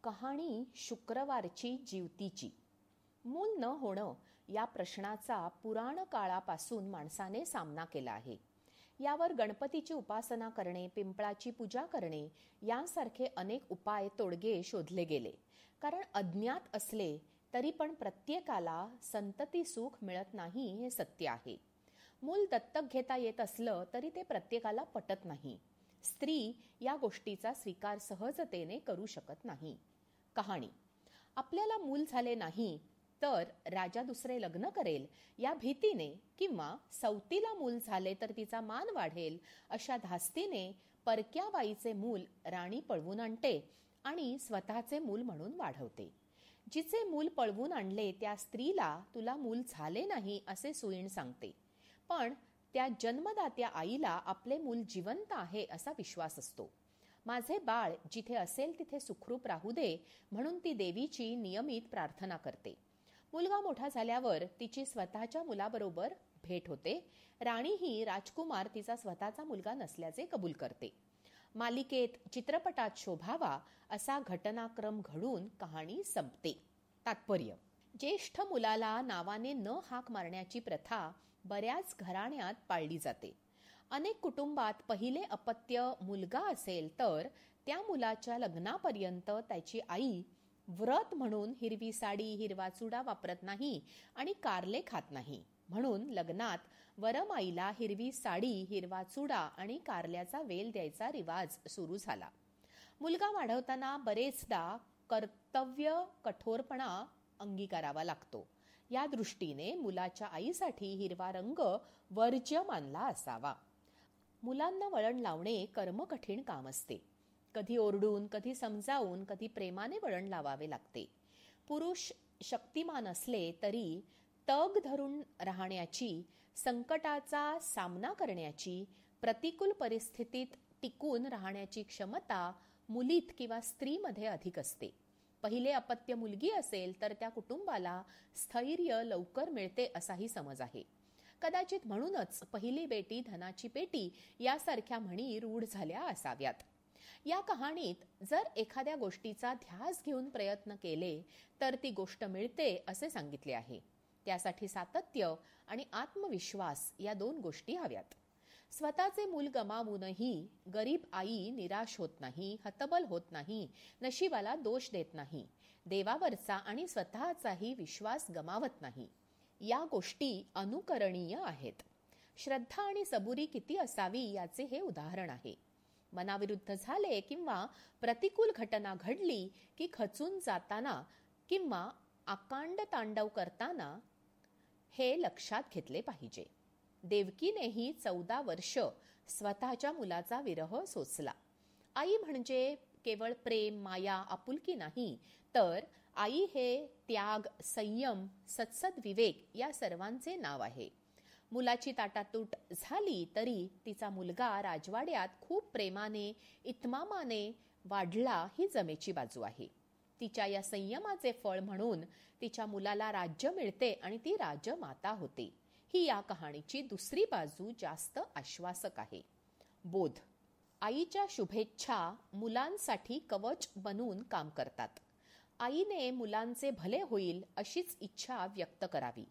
कहाणी शुक्रवारची जीवतीची. मूल न होणं या प्रश्नाचा पुराण काळापासून माणसाने सामना केला आहे. यावर गणपतीची उपासना करणे, पिंपळाची पूजा करणे यांसारखे अनेक उपाय तोडगे शोधले गेले. कारण अज्ञात असले तरी पण प्रत्येकाला संतती सुख मिळत नाही हे सत्य आहे. मूल दत्तक घेता येत असलं तरी ते प्रत्येकाला पटत नाही. स्त्री या गोष्टीचा स्वीकार सहजतेने करू शकत नाही. कहाणी. आपल्याला मूल झाले नाही तर राजा दुसरे लग्न करेल या भीतीने किंवा सौतीला मूल झाले तर तिचा मान वाढेल अशा धास्तीने परक्या बाईचे मूल राणी पळवून आणते आणि स्वतःचे मूल म्हणून वाढवते. जिचे मूल पळवून आणले त्या स्त्रीला तुला मूल झाले नाही असे सुईण सांगते. पण त्या जन्मदात्या आईला आपले मूल जिवंत आहे असा विश्वास असतो. माझे बाळ जिथे असेल तिथे सुखरूप राहू दे म्हणून ती देवीची नियमित प्रार्थना करते. मुलगा मोठा झाल्यावर तिची स्वतःच्या मुलाबरोबर भेट होते. राणी ही राजकुमार तिचा स्वतःचा मुलगा नसल्याचे कबूल करते. मालिकेत चित्रपटात शोभावा असा घटनाक्रम घडून कहाणी संपते. तात्पर्य. ज्येष्ठ मुलाला नावाने न हाक मारण्याची प्रथा बऱ्याच घराण्यात पाळली जाते. अनेक कुटुंबात पहिले अपत्य मुलगा असेल तर त्या मुलाच्या लग्नापर्यंत त्याची आई व्रत म्हणून हिरवी साडी, हिरवा चुडा वापरत नाही आणि कारले खात नाही. म्हणून लग्नात वरमाईला हिरवी साडी, हिरवा चुडा आणि कारल्याचा वेल द्यायचा रिवाज सुरू झाला. मुलगा वाढवताना बरेचदा कर्तव्य कठोरपणा अंगीकारावा लागतो. या दृष्टीने मुलाच्या आईसाठी हिरवा रंग वर्ज्य मानला असावा. मुलांना वळण लावणे कर्मकठीण काम असते. कधी ओरडून, कधी समजावून, कधी प्रेमाने वळण लावावे लागते. पुरुष शक्तिमान असले तरी तग धरून राहण्याची, संकटाचा सामना करण्याची, प्रतिकूल परिस्थितीत टिकून राहण्याची क्षमता मुलीत किंवा स्त्रीमध्ये अधिक असते. पहिले अपत्य मुलगी असेल तर त्या कुटुंबाला स्थैर्य लवकर मिळते असाही समज आहे. कदाचित म्हणूनच पहिली बेटी धनाची पेटी यासारख्या म्हणी रूढ झाल्या असाव्यात. या कहाणीत जर एखाद्या गोष्टीचा ध्यास घेऊन प्रयत्न केले तर ती गोष्ट मिळते असे सांगितले आहे. त्यासाठी सातत्य आणि आत्मविश्वास या दोन गोष्टी हव्यात. स्वतःचे मूल गमावूनही गरीब आई निराश होत नाही, हतबल होत नाही, नशिबाला दोष देत नाही, देवावरचा आणि स्वतःचाही विश्वास गमावत नाही. या गोष्टी अनुकरणीय आहेत. श्रद्धा आणि सबुरी किती असावी याचे हे उदाहरण आहे. मनाविरुद्ध झाले किंवा प्रतिकूल घटना घडली की खचून जाताना किंवा आकांड तांडव करताना हे लक्षात घेतले पाहिजे. देवकीनेही 14 वर्ष स्वतःच्या मुलाचा विरह सोसला. आई म्हणजे केवळ प्रेम, माया, आपुलकी नाही तर आई हे त्याग, संयम, सत्सद विवेक या सर्वांचे नाव आहे. मुलाची ताटातूट झाली तरी तिचा मुलगा राजवाड्यात खूप प्रेमाने, इत्मामाने वाढला ही जमेची बाजू आहे. तिच्या या संयमाचे फळ म्हणून तिच्या मुलाला राज्य मिळते आणि ती राजमाता होते. ही या कहाणीची दुसरी बाजू जास्त आश्वासक आहे. बोध. आईच्या शुभेच्छा मुलांसाठी कवच बनून काम करतात. आईने मुलांचे भले होईल अशीच इच्छा व्यक्त करावी.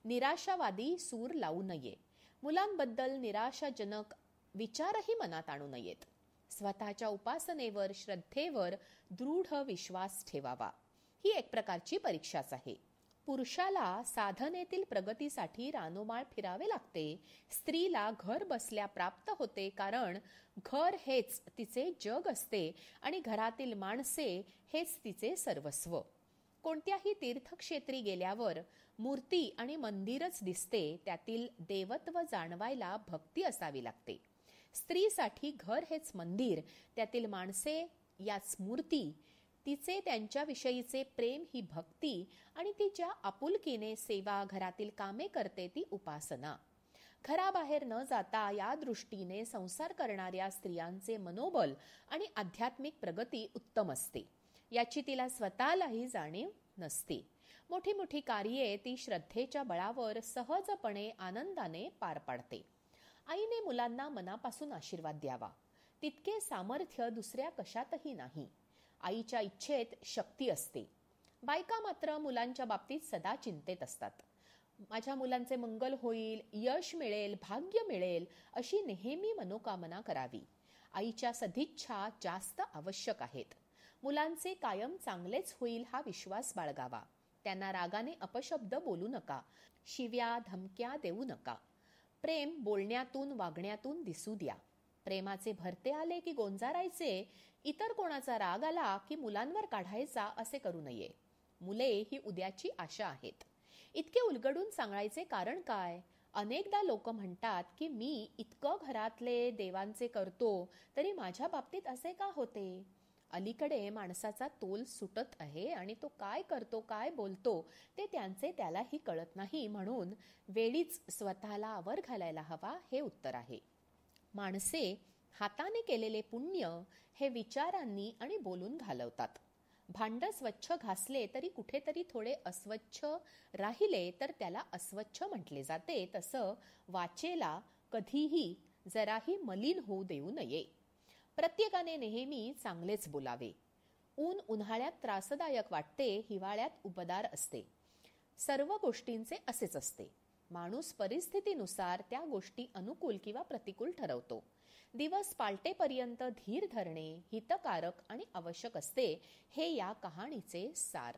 निराशावादी सूर लावू नये. मुलांबद्दल निराशाजनक विचारही मनात आणू नयेत. स्वतःच्या उपासनेवर, श्रद्धेवर दृढ विश्वास ठेवावा. ही एक प्रकारची परीक्षाच आहे. पुरुषाला साधनेतील प्रगतीसाठी रानोमाळ फिरावे लागते. स्त्रीला घर बसल्या प्राप्त होते कारण घर हेच तिचे जग असते आणि घरातील माणसे हेच तिचे सर्वस्व. कोणत्याही तीर्थक्षेत्री गेल्यावर मूर्ती आणि मंदिरच दिसते. त्यातील देवत्व जाणवायला भक्ती असावी लागते. स्त्रीसाठी घर हेच मंदिर, त्यातील माणसे याच मूर्ती. तिचे त्यांच्याविषयीचे प्रेम ही भक्ती आणि ती ज्या आपुलकीने सेवा, घरातील कामे करते ती उपासना. घराबाहेर न जाता या दृष्टीने संसार करणाऱ्या स्त्रियांचे मनोबल आणि आध्यात्मिक प्रगती उत्तम असते. याची तिला स्वतःलाही जाणीव नसते. मोठी मोठी कार्ये ती श्रद्धेच्या बळावर सहजपणे आनंदाने पार पाडते. आईने मुलांना मनापासून आशीर्वाद द्यावा. तितके सामर्थ्य दुसऱ्या कशातही नाही. आईच्या इच्छेत शक्ती असते. बायका मात्र मुलांच्या बाबतीत सदा चिंतेत असतात. माझ्या मुलांचे मंगल होईल, यश मिळेल, भाग्य मिळेल अशी नेहमी मनोकामना करावी. आईच्या सदिच्छा जास्त आवश्यक आहेत. मुलांचे कायम चांगलेच होईल हा विश्वास बाळगावा. त्यांना रागाने अपशब्द बोलू नका. शिव्या धमक्या देऊ नका. प्रेम बोलण्यातून वागण्यातून दिसू द्या. प्रेमाचे भरते आले की गोंजारायचे, इतर कोणाचा राग आला की मुलांवर काढायचा असे करू नये. मुले ही उद्याची आशा आहेत. इतके उलगडून सांगायचे कारण काय? अनेकदा लोक म्हणतात की मी इतकं घरातले देवांचे करतो तरी माझ्या बाबतीत असे का होते? अलीकडे माणसाचा तोल सुटत आहे आणि तो काय करतो, काय बोलतो ते त्यांचे त्यालाही कळत नाही. म्हणून वेळीच स्वतःला आवर घालायला हवा हे उत्तर आहे. माणसे हाताने केलेले पुण्य हे विचारांनी आणि बोलून घालवतात. भांड स्वच्छ घासले तरी कुठेतरी थोडे अस्वच्छ राहिले तर त्याला अस्वच्छ म्हटले जाते. तसं वाचेला कधीही जराही मलिन होऊ देऊ नये. प्रत्येकाने नेहमी चांगलेच बोलावे. ऊन उन्हाळ्यात त्रासदायक वाटते, हिवाळ्यात उबदार असते. सर्व गोष्टींचे असेच असते. माणूस परिस्थितीनुसार त्या गोष्टी अनुकूल किंवा प्रतिकूल ठरवतो. दिवस पालटेपर्यंत धीर धरणे हितकारक आणि आवश्यक असते. हे या कहाणीचे सार.